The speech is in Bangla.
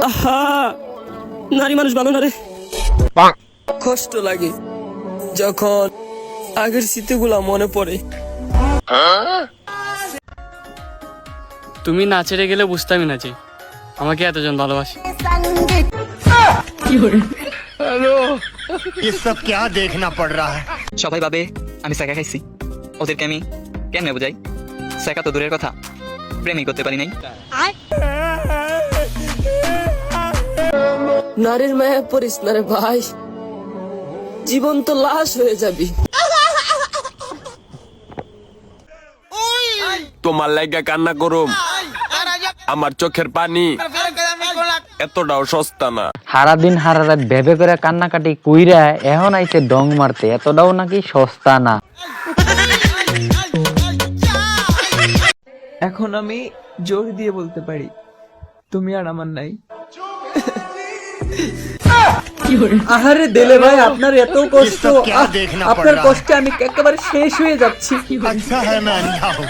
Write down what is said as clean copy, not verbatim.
আহা, নারী মানুষ ভালো না রে। কষ্ট লাগে যখন আগের স্মৃতিগুলা মনে পড়ে। তুমি না ছেড়ে গেলে বুঝতামই না যে আমাকে এতজন ভালোবাসে। ये सब क्या देखना पड़ रहा है। সবাই ভাবে আমি সেকা খাইছি, ওদেরকে আমি কেমনে বোঝাই? সেকা তো দূরের কথা, প্রেমই করতে পারি নাই। নারীর মায়া পড়িস না রে ভাই, জীবন তো লাশ হয়ে যাবি। তোমার লাইগা কান্না করুম, আমার চোখের পানি এতটাও সস্তা না। সারাদিন সারা রাত ভেবে করে কান্নাকাটি কইরা এখন আইছে ডং মারতে, এতটাও নাকি সস্তা না। এখন আমি জোর দিয়ে বলতে পারি তুমি আর আমার নাই। আহারে দিলে ভাই, আপনার এত কষ্ট, আপনার কষ্টে আমি একেবারে শেষ হয়ে যাচ্ছি। अच्छा है मैं अंधा हूँ।